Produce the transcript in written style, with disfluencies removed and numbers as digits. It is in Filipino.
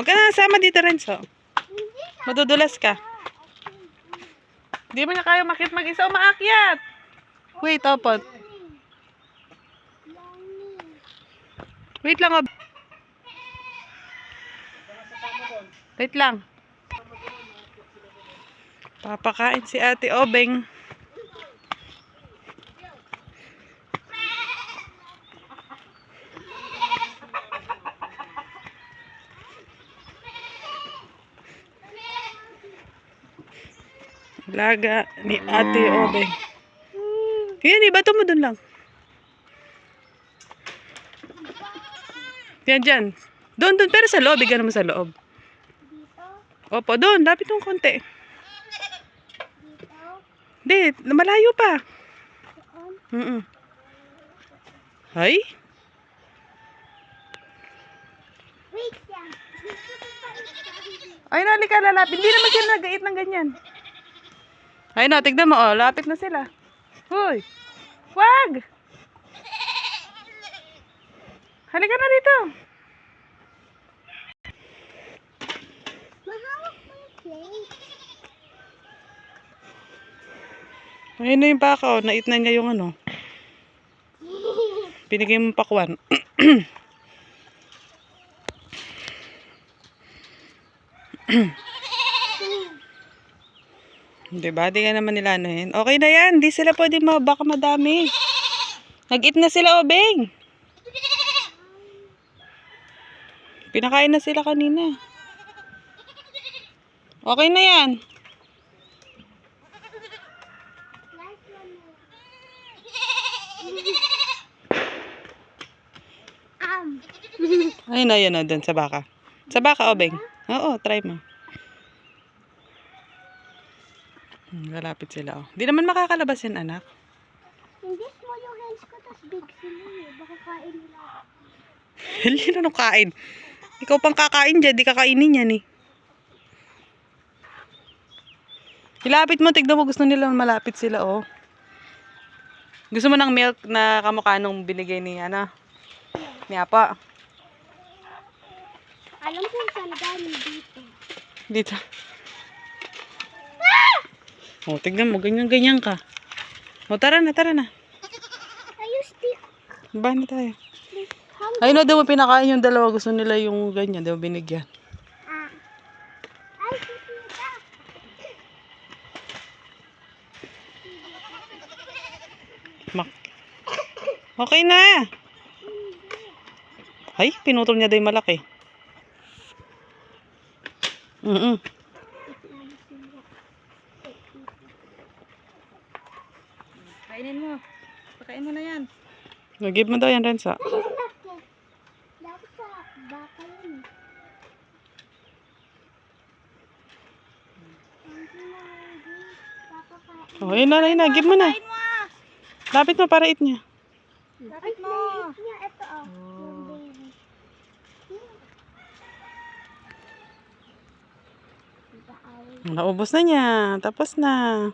Huwag ka na sama dito, Renzo. Madudulas ka. Hindi mo na kayo makit mag-isa umaakyat. Wait, opot. Wait lang, Ob. Wait lang. Papakain si Ate Obeng. Laga ni Ate Obeng. Yan, ibato mo dun lang. Yan dyan. Doon, pero sa loob. Bigyan mo sa loob. Opo, doon. Lapit mong konti. Hindi, malayo pa. Ay? Ay, nali ka lalapit. Hindi naman sila nag-ait ng ganyan. Ay na, tignan mo. Oh, lapit na sila. Hoy! Wag! Halika na dito. Mahawak mo yung plate. Ayun na yung baka. Oh. Nait na niya yung ano. Pinigay mong pakwan. Diba? Di ka naman nila anuhin. Okay na yan. Di sila pwede baka madami. Nag-eat na sila, Obeng. Pinakain na sila kanina. Okay na yan. Ay na, yan na dun sa baka. Sa baka, Obeng. Oo, try mo. Lalapit sila, oh. Di naman makakalabas yan, anak. Hindi small yung hands ko, tas big sila eh. Baka kain nila. Hindi na nung kain. Ikaw pang kakain dyan, di kakainin yan eh. Ilapit mo, tignan mo, gusto nila malapit sila, oh. Gusto mo ng milk na kamukha nung binigay ni, ano, ni Apa? Alam ko yung saan galing dito. Dito. Oh, tignan mo, ganyan-ganyan ka. Oh, tara na, tara na. Ayun, stick. Ba na tayo. Ayun na, daw mo pinakain yung dalawa. Gusto nila yung ganyan, daw binigyan. Ay, tita. Okay na. Ay, pinutol niya daw yung malaki. Kainin mo. Pakain mo na yan. Nag-give mo daw yan, Renza. Dapat sa baka yun. Oh, yun na. Give mo na. Kain mo ah. Lapit mo para eat niya. Lapit mo. Ito yung baby. Naubos na niya. Tapos na.